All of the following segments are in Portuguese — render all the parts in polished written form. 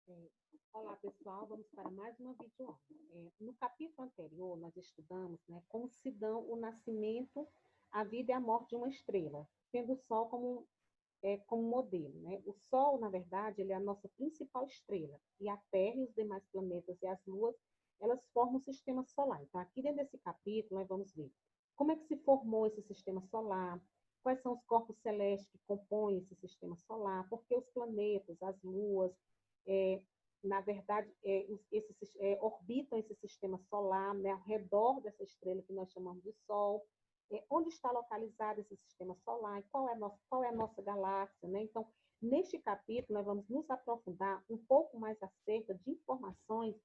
É, Olá, pessoal, vamos para mais uma videoaula. No capítulo anterior, nós estudamos, né, como se dão o nascimento, a vida e a morte de uma estrela, tendo o Sol como modelo. Né? O Sol, na verdade, ele é a nossa principal estrela, e a Terra e os demais planetas e as luas, elas formam o sistema solar. Então, aqui dentro desse capítulo, nós vamos ver como é que se formou esse sistema solar, quais são os corpos celestes que compõem esse sistema solar, por que os planetas, as luas, é, na verdade, orbitam esse sistema solar, né, ao redor dessa estrela que nós chamamos de Sol, onde está localizado esse sistema solar, qual é a nossa galáxia. Né? Então, neste capítulo, nós vamos nos aprofundar um pouco mais acerca de informações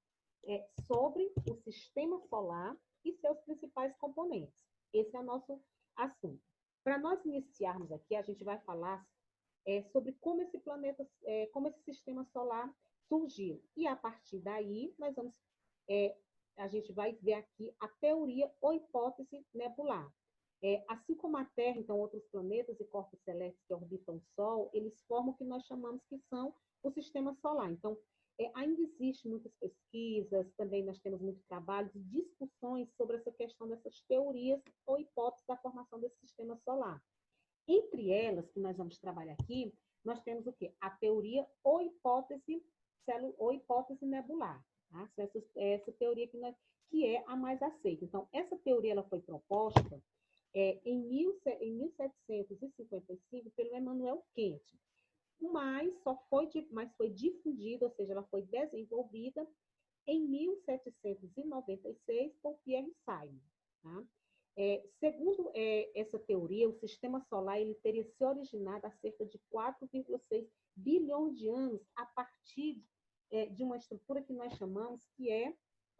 sobre o sistema solar e seus principais componentes. Esse é o nosso assunto. Para nós iniciarmos aqui, a gente vai falar sobre como esse planeta, como esse sistema solar surgiu. E a partir daí, é, a gente vai ver aqui a teoria ou hipótese nebular. Assim como a Terra, então, outros planetas e corpos celestes que orbitam o Sol, eles formam o que nós chamamos que são o sistema solar. Então, ainda existem muitas pesquisas, também nós temos muitos trabalhos e discussões sobre essa questão dessas teorias ou hipóteses da formação desse sistema solar. Entre elas, que nós vamos trabalhar aqui, nós temos o quê? A teoria ou hipótese nebular. Tá? Essa teoria que é a mais aceita. Então, essa teoria ela foi proposta em 1755 pelo Emmanuel Kant, mas foi difundida, ou seja, ela foi desenvolvida em 1796 por Pierre Simon. Tá? Segundo essa teoria, o sistema solar ele teria se originado há cerca de 4,6 bilhões de anos a partir de uma estrutura que nós chamamos que é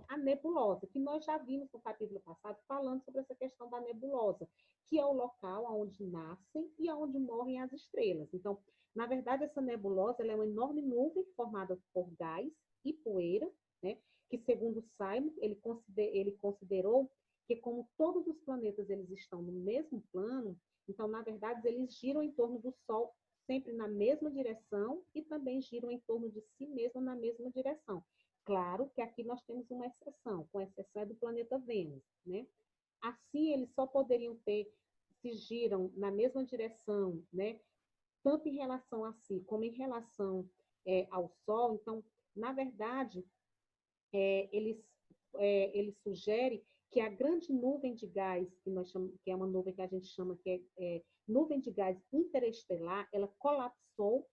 a nebulosa, que nós já vimos no capítulo passado falando sobre essa questão da nebulosa, que é o local onde nascem e onde morrem as estrelas. Então, na verdade, essa nebulosa é uma enorme nuvem formada por gás e poeira, né, que segundo Simon, ele considerou que como todos os planetas eles estão no mesmo plano, então, na verdade, eles giram em torno do Sol sempre na mesma direção e também giram em torno de si mesmo na mesma direção. Claro que aqui nós temos uma exceção, com exceção do planeta Vênus, né? Assim, eles só poderiam se giram na mesma direção, né? Tanto em relação a si como em relação ao Sol. Então, na verdade, eles, ele sugere que a grande nuvem de gás, que é uma nuvem que a gente chama que é nuvem de gás interestelar, ela colapsou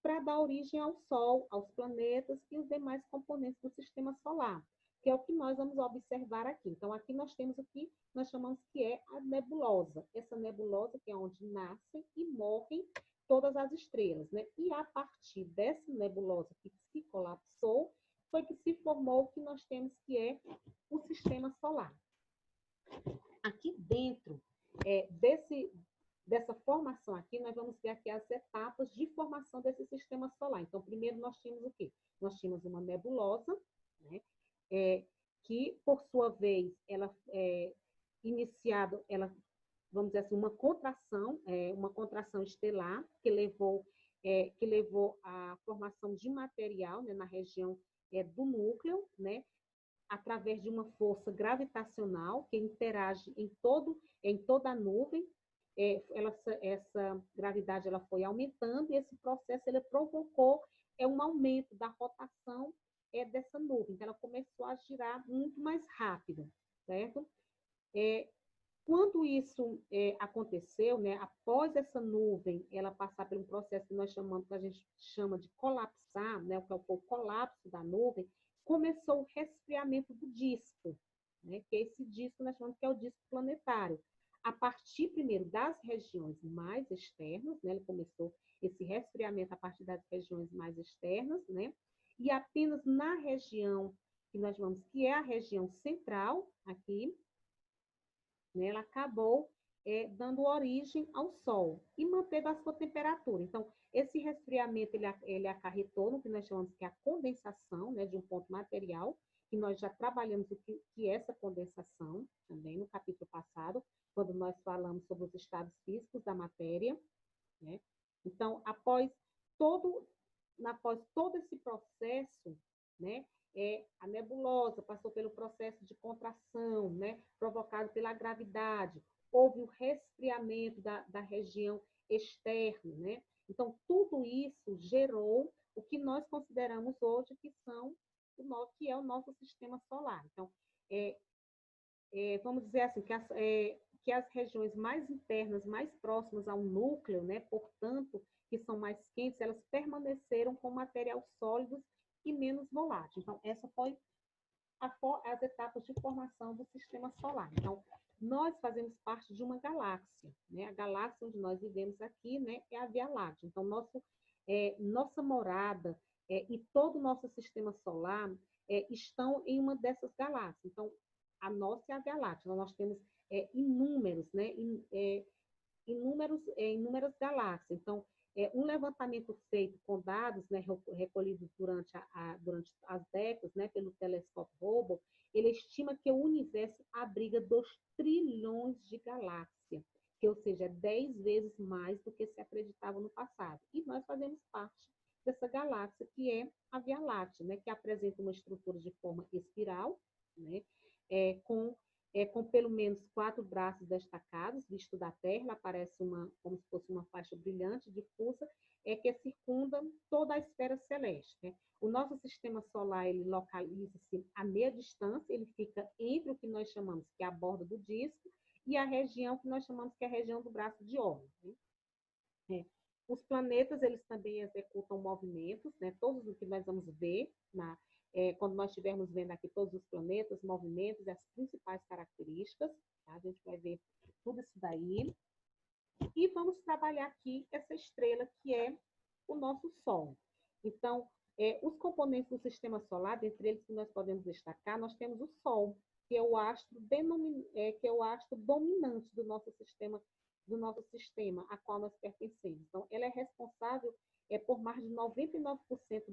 para dar origem ao Sol, aos planetas e os demais componentes do sistema solar, que é o que nós vamos observar aqui. Então, aqui nós temos o que nós chamamos que é a nebulosa. Essa nebulosa que é onde nascem e morrem todas as estrelas, né? E a partir dessa nebulosa que se colapsou, foi que se formou o que nós temos que é o sistema solar. Aqui dentro dessa formação aqui, nós vamos ver aqui as etapas de formação desse sistema solar. Então, primeiro nós tínhamos o quê? Nós tínhamos uma nebulosa, né? Que, por sua vez, ela vamos dizer assim, uma contração estelar que levou à formação de material, né, na região do núcleo, né, através de uma força gravitacional que interage em toda a nuvem. Essa gravidade ela foi aumentando e esse processo ele provocou um aumento da rotação dessa nuvem. Então, ela começou a girar muito mais rápido, certo? Quando isso aconteceu, né, após essa nuvem ela passar por um processo que a gente chama de colapsar, né, que é o colapso da nuvem, começou o resfriamento do disco, né, que é esse disco que nós chamamos que é o disco planetário. A partir, primeiro, das regiões mais externas, né, ele começou esse resfriamento a partir das regiões mais externas, né, e apenas na região que nós chamamos que é a região central, aqui, né, ela acabou dando origem ao Sol e manteve a sua temperatura. Então, esse resfriamento ele acarretou no que nós chamamos que é a condensação, né, de um ponto material, que nós já trabalhamos o que é essa condensação também no capítulo passado, quando nós falamos sobre os estados físicos da matéria, né? Então, após todo após todo esse processo, né, a nebulosa passou pelo processo de contração, né, provocado pela gravidade, houve o resfriamento da região externa, né? Então, tudo isso gerou o que nós consideramos hoje que é o nosso sistema solar. Então, vamos dizer assim, que as regiões mais internas, mais próximas ao núcleo, né, portanto, que são mais quentes, elas permaneceram com material sólido e menos volátil. Então, essa foi as etapas de formação do sistema solar. Então, nós fazemos parte de uma galáxia, né? A galáxia onde nós vivemos aqui, né, é a Via Láctea. Então, nossa morada e todo o nosso sistema solar estão em uma dessas galáxias. Então, a nossa é a Via Láctea. Então, nós temos inúmeros, né, inúmeras galáxias. Então, um levantamento feito com dados, né, recolhidos durante as décadas, né, pelo telescópio Hubble, ele estima que o universo abriga 2 trilhões de galáxias, que, ou seja, é 10 vezes mais do que se acreditava no passado. E nós fazemos parte dessa galáxia, que é a Via Láctea, né, que apresenta uma estrutura de forma espiral, né, com pelo menos 4 braços destacados, visto da Terra, ela aparece como se fosse uma faixa brilhante, difusa, que circunda toda a esfera celeste. Né? O nosso sistema solar, ele localiza-se a meia distância, ele fica entre o que nós chamamos que é a borda do disco e a região que nós chamamos que é a região do braço de Órion. Né? Os planetas, eles também executam movimentos, né? Todos os que nós vamos ver quando nós estivermos vendo aqui todos os planetas, movimentos e as principais características, tá? A gente vai ver tudo isso daí. E vamos trabalhar aqui essa estrela que é o nosso Sol. Então, os componentes do sistema solar, dentre eles que nós podemos destacar, nós temos o Sol, que é o astro, dominante do nosso sistema, a qual nós pertencemos. Então, ela é responsável por mais de 99%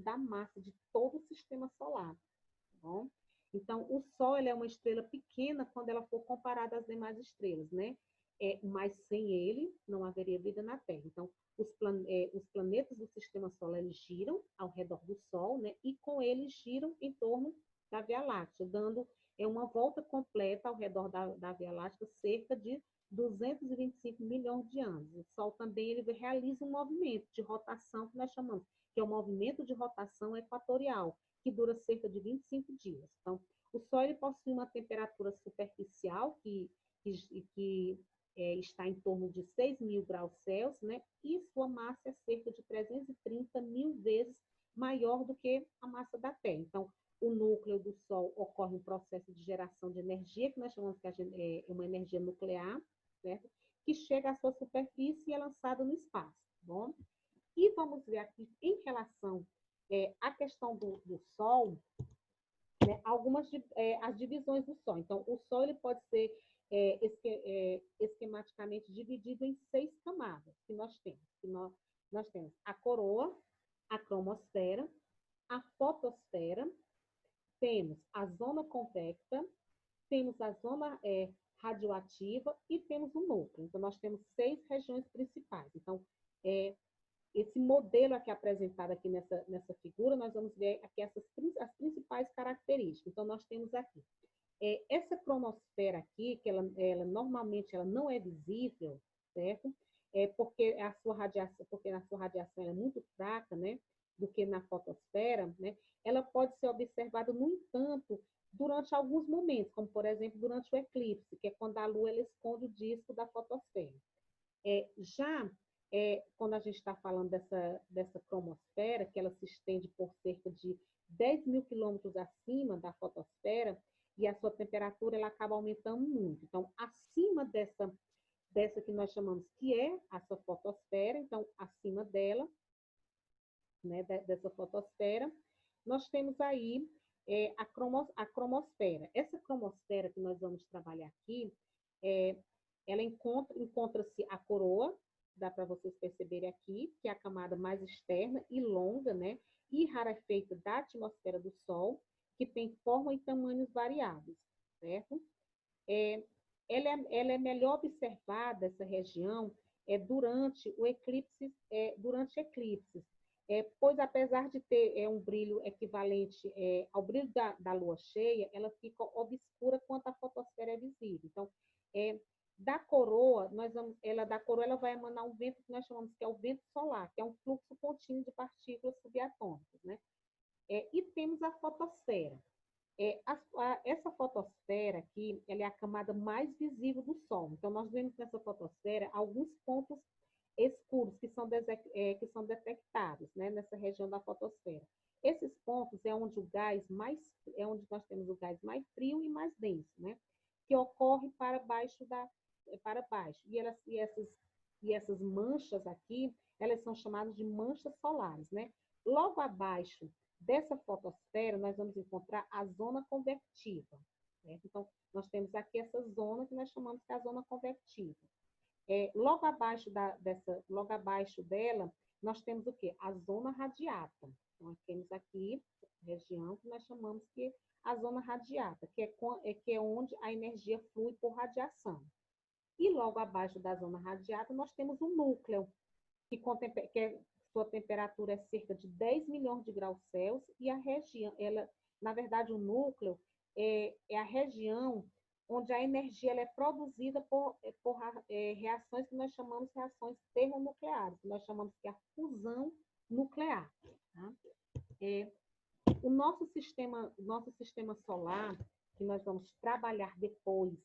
da massa de todo o sistema solar. Tá bom? Então, o Sol é uma estrela pequena quando ela for comparada às demais estrelas, né? Mas sem ele não haveria vida na Terra. Então, os planetas do sistema solar eles giram ao redor do Sol, né? E com eles giram em torno da Via Láctea, dando uma volta completa ao redor da Via Láctea, cerca de 225 milhões de anos. O Sol também ele realiza um movimento de rotação que nós chamamos, que é o movimento de rotação equatorial, que dura cerca de 25 dias. Então, o Sol ele possui uma temperatura superficial que está em torno de 6.000 graus Celsius, né? E sua massa é cerca de 330 mil vezes maior do que a massa da Terra. Então, o núcleo do Sol ocorre um processo de geração de energia, que nós chamamos de uma energia nuclear, certo? Que chega à sua superfície e é lançada no espaço. Tá bom? E vamos ver aqui, em relação à questão do Sol, né, as divisões do Sol. Então, o Sol ele pode ser esquematicamente dividido em 6 camadas que nós temos. Nós temos a coroa, a cromosfera, a fotosfera, temos a zona convexa, temos a zona radioativa e temos o núcleo. Então, nós temos 6 regiões principais. Então, esse modelo aqui apresentado aqui nessa figura, nós vamos ver aqui as principais características. Então, nós temos aqui essa cronosfera aqui, que ela normalmente ela não é visível, certo? Porque a sua radiação é muito fraca, né? Do que na fotosfera, né? Ela pode ser observada, no entanto, durante alguns momentos, como, por exemplo, durante o eclipse, que é quando a Lua ela esconde o disco da fotosfera. Quando a gente está falando dessa cromosfera, que ela se estende por cerca de 10 mil quilômetros acima da fotosfera, e a sua temperatura ela acaba aumentando muito. Então, acima dessa que nós chamamos que é a sua fotosfera, então, acima dela, né, dessa fotosfera, nós temos aí a cromosfera. Essa cromosfera que nós vamos trabalhar aqui, ela encontra-se a coroa, dá para vocês perceberem aqui, que é a camada mais externa e longa, né, e rarefeita da atmosfera do Sol, que tem forma e tamanhos variáveis, certo? Ela é melhor observada, essa região, durante eclipses, Pois apesar de ter um brilho equivalente ao brilho da lua cheia, ela fica obscura quanto a fotosfera é visível. Então, é, da coroa, da coroa ela vai emanar um vento que nós chamamos que é o vento solar, que é um fluxo contínuo de partículas subatômicas, né? E temos a fotosfera. Essa fotosfera aqui, ela é a camada mais visível do Sol. Então, nós vemos nessa fotosfera alguns pontos escuros que são detectados, né, nessa região da fotosfera. Esses pontos é onde nós temos o gás mais frio e mais denso, né, que ocorre para baixo. E essas manchas aqui, elas são chamadas de manchas solares, né? Logo abaixo dessa fotosfera, nós vamos encontrar a zona convectiva. Certo? Então, nós temos aqui essa zona que nós chamamos de a zona convectiva. Logo abaixo dela, nós temos o quê? A zona radiata. Então, nós temos aqui região que nós chamamos que a zona radiata, que é onde a energia flui por radiação. E logo abaixo da zona radiata, nós temos o núcleo, sua temperatura é cerca de 10 milhões de graus Celsius, e a região, na verdade, o núcleo é a região onde a energia ela é produzida por reações que nós chamamos de reações termonucleares, que nós chamamos que é a fusão nuclear. Tá? O nosso sistema solar, que nós vamos trabalhar depois,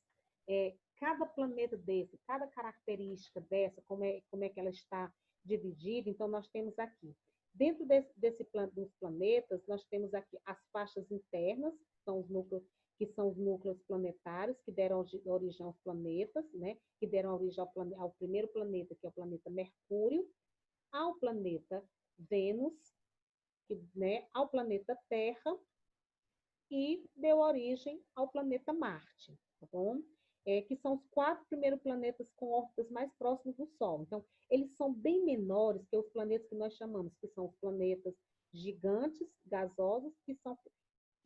cada planeta desse, cada característica dessa, como é que ela está dividida, então nós temos aqui, dentro dos planetas, nós temos aqui as faixas internas, que são os núcleos planetários, que deram origem aos planetas, né? Que deram origem ao primeiro planeta, que é o planeta Mercúrio, ao planeta Vênus, né? Ao planeta Terra, e deu origem ao planeta Marte, tá bom? Que são os 4 primeiros planetas com órbitas mais próximas do Sol. Então, eles são bem menores que os planetas que nós chamamos, que são os planetas gigantes, gasosos, que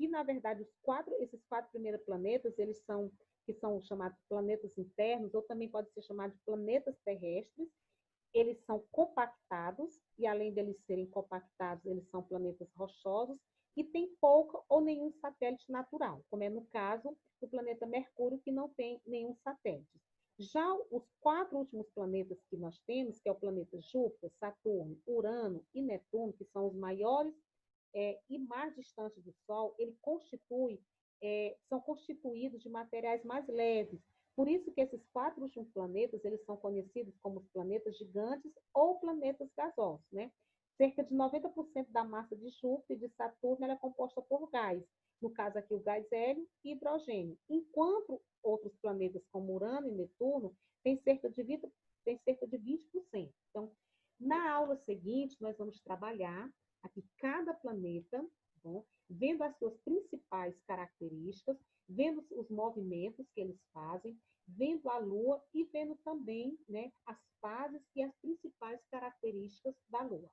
na verdade, esses 4 primeiros planetas, que são chamados planetas internos, ou também pode ser chamado de planetas terrestres. Eles são compactados, e além deles serem compactados, eles são planetas rochosos, e tem pouca ou nenhum satélite natural, como é no caso do planeta Mercúrio, que não tem nenhum satélite. Já os 4 últimos planetas que nós temos, que é o planeta Júpiter, Saturno, Urano e Netuno, que são os maiores e mais distantes do Sol, são constituídos de materiais mais leves. Por isso que esses 4 últimos planetas, eles são conhecidos como os planetas gigantes ou planetas gasosos, né? Cerca de 90% da massa de Júpiter e de Saturno ela é composta por gás. No caso aqui, o gás hélio e hidrogênio. Enquanto outros planetas, como Urano e Netuno, têm cerca de 20%. Então, na aula seguinte, nós vamos trabalhar aqui cada planeta, bom, vendo as suas principais características, vendo os movimentos que eles fazem, vendo a Lua e vendo também, né, as fases e as principais características da Lua.